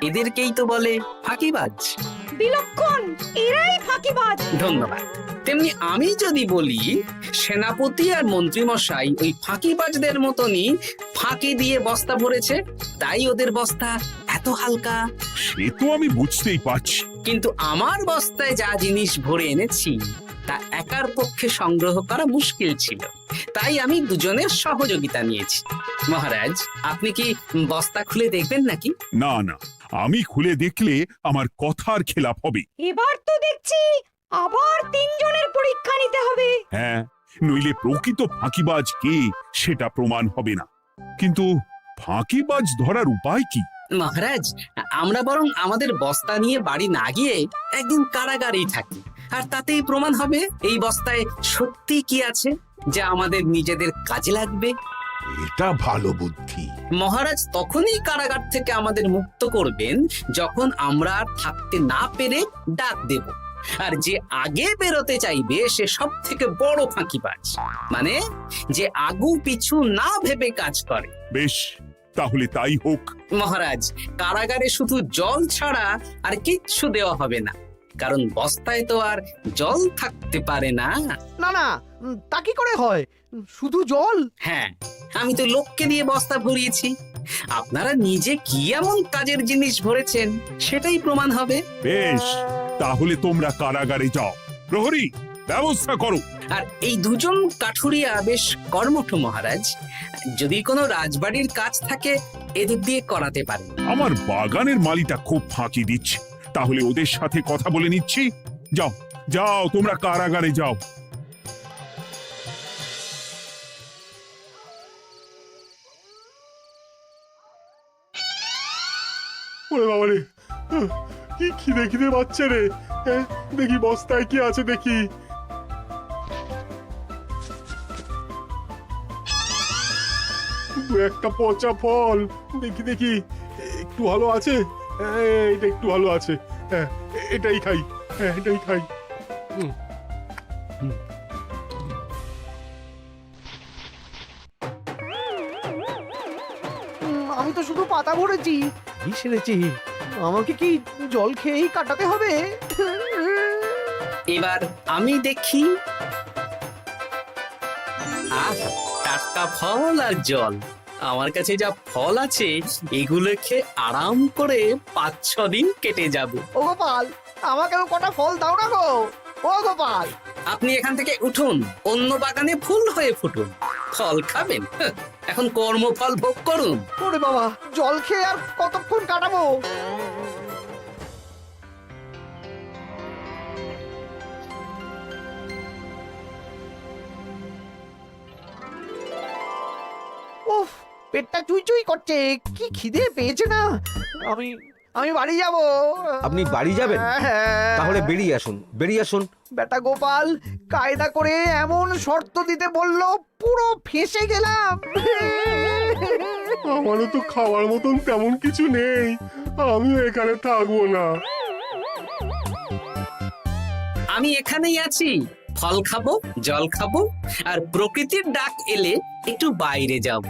এদেরকেই তো বলে ফাঁকিবাজ। বিলক্ষণ, এরাই ফাঁকিবাজ। ধন্যবাদ। তেমনি আমি যদি বলি সেনাপতি আর মন্ত্রী মশাই ওই ফাঁকিবাজদের মতনই ফাঁকি দিয়ে বস্তা ভরেছে, তাই ওদের বস্তা এত হালকা। সে তো আমি বুঝতেই পারছি। কিন্তু আমার বস্তায় যা জিনিস ভরে এনেছি তা একার পক্ষে সংগ্রহ করা মুশকিল ছিল, তাই আমি দুজনের সহযোগিতা নিয়েছি। মহারাজ, আপনি কি বস্তা খুলে দেখবেন নাকি? না না, আমি খুলে দেখলে আমার কথার খেলাপ হবে। এবার তো দেখছি আবার তিনজনের পরীক্ষা নিতে হবে। হ্যাঁ, নইলে প্রকৃত ফাঁকিবাজ কে সেটা প্রমাণ হবে না। কিন্তু ফাঁকিবাজ ধরার উপায় কি? মহারাজ, আমরা বরং আমাদের বস্তা নিয়ে বাড়ি না গিয়ে একদিন কারাগারেই থাকি, আর তাতেই প্রমাণ হবে এই বস্তায় সত্যি কি আছে যা আমাদের নিজেদের কাজে লাগবে। এটা ভালো বুদ্ধি। মহারাজ তখনই কারাগার থেকে আমাদের মুক্ত করবেন যখন আমরা আর থাকতে না পেরে ডাক দেব, আর যে আগে বেরোতে চাইবে সে সব থেকে বড় ফাঁকিবাজ, মানে যে আগু পিছু না ভেবে কাজ করে। বেশ, তাহলে তাই হোক। মহারাজ, কারাগারে শুধু জল ছাড়া আর কিচ্ছু দেওয়া হবে না, কারণ বস্তায় তো আর জল থাকতে পারে না। না না, তা কি করে হয়? শুধু জল? হ্যাঁ, আমি তো লোককে দিয়ে বস্তা ভরিয়েছি, আপনারা নিজে কি এমন কাজের জিনিস ভরেছেন সেটাই প্রমাণ হবে। বেশ, তাহলে তোমরা কারাগারে যাও। প্রহরী, ব্যবস্থা করো। আর এই দুজন কাঠুরিয়া বেশ কর্মঠ মহারাজ, যদি কোনো রাজবাড়ির কাজ থাকে এদের দিয়ে করাতে পারে। আমার বাগানের মালিটা খুব ফাঁকি দিচ্ছে, তাহলে ওদের সাথে কথা বলে নিচ্ছি। যাও যাও, তোমরা কারাগারে যাও। ওরে বাবা রে, কি খিদে খিদে পাচ্ছে রে। দেখি বস্তায় কি আছে দেখি। দু একটা পচা ফল, দেখি দেখি একটু ভালো আছে। এটা একটু ভালো আছে, হ্যাঁ এটাই খাই, হ্যাঁ এটাই খাই। আমি তো শুধু পাতা ভরেছি, কি সেরেছি? আমাকে কি জল খেয়েই কাটাতে হবে? এবার আমি দেখি। আহ, টাটকা ফল আর জল। আমার কাছে যা ফল আছে এগুলো খেয়ে আরাম করে 5-6 দিন কেটে যাবে। ও গোপাল, আমাকেও কটা ফল দাও না গো। ও গোপাল, আপনি এখান থেকে উঠুন, অন্য বাগানে ফুল হয়ে ফুটুন। ফল খাবেন, এখন কর্মফল ভোগ করুন। ওরে বাবা, জল খেয়ে আর কতক্ষণ কাটাবো? উফ, পেটটা চুই চুই করছে, কি খিদে পেয়েছে না। আমি আমি বাড়ি যাব। আপনি বাড়ি যাবেন? হ্যাঁ। তাহলে বেরিয়ে আসুন, বেরিয়ে আসুন। বেটা গোপাল কায়দা করে এমন শর্ত দিতে বললো, পুরো ফেঁসে গেলাম। আমারও তো খাওয়ার মতন তেমন কিছু নেই, আমিও এখানে থাকবো না। আমি এখানেই আছি, ফল খাবো, জল খাবো, আর প্রকৃতির ডাক এলে একটু বাইরে যাব।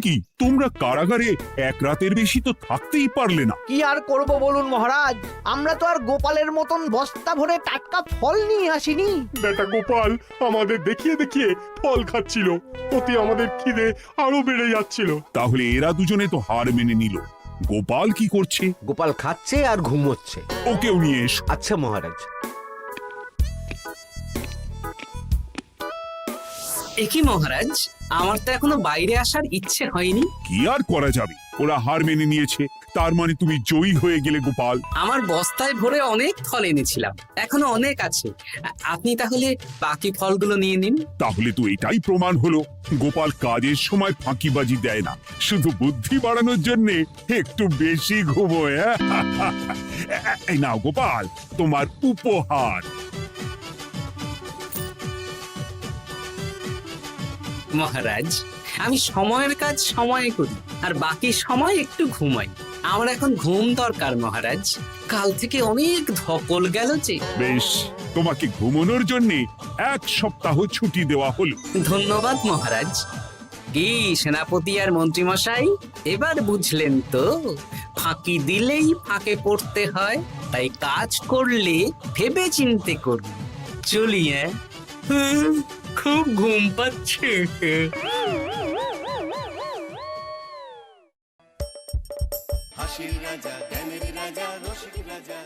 কি তোমরা কারাগারে এক রাতের বেশি তো থাকতেই পারলে না? কি আর করব বলুন মহারাজ, আমরা তো আর গোপালের মতন বস্তা ভরে টাটকা ফল নিয়ে আসিনি। বেটা গোপাল আমাদের দেখিয়ে দেখিয়ে ফল খাচ্ছিল, ওতে আমাদের খিদে আরো বেড়ে যাচ্ছিল। তাহলে এরা দুজনে তো হার মেনে নিল। গোপাল কি করছে? গোপাল খাচ্ছে আর ঘুমোচ্ছে। ওকেও নিয়ে এসো। আচ্ছা মহারাজ। একই মহারাজ, আমার তো এখনো বাইরে আসার ইচ্ছে হয়নি। কি আর করা যাবে, ওরা হার মেনে নিয়েছে, তার মানে তুমি জয়ী হয়ে গেলে গোপাল। আমার বস্তায় ভরে অনেক ফল এনেছিলাম, এখনো অনেক আছে। আপনি তাহলে বাকি ফলগুলো নিয়ে নিন। তাহলে তো এটাই প্রমাণ হলো গোপাল কাজের সময় ফাঁকিবাজি দেয় না, শুধু বুদ্ধি বাড়ানোর জন্য একটু বেশি ঘুমোয়। এই নাও গোপাল, তোমার উপহার। মহারাজ, আমি সময়ের কাজ সময়ে করি, আর বাকি সময় একটু ঘুমাই। আমার এখন ঘুম দরকার মহারাজ, কাল থেকে অনেক ধকল গেল যে। বেশ, তোমাকে ঘুমানোর জন্য 1 সপ্তাহ ছুটি দেওয়া হলো। ধন্যবাদ মহারাজ। কি সেনাপতি আর মন্ত্রী মশাই, এবার বুঝলেন তো, ফাঁকি দিলেই ফাঁকে পড়তে হয়, তাই কাজ করলে ভেবে চিন্তে করুন। চলি। খুব ঘুম পাচ্ছে। হাসির রাজা, জ্ঞানের রাজা, রসিক রাজা।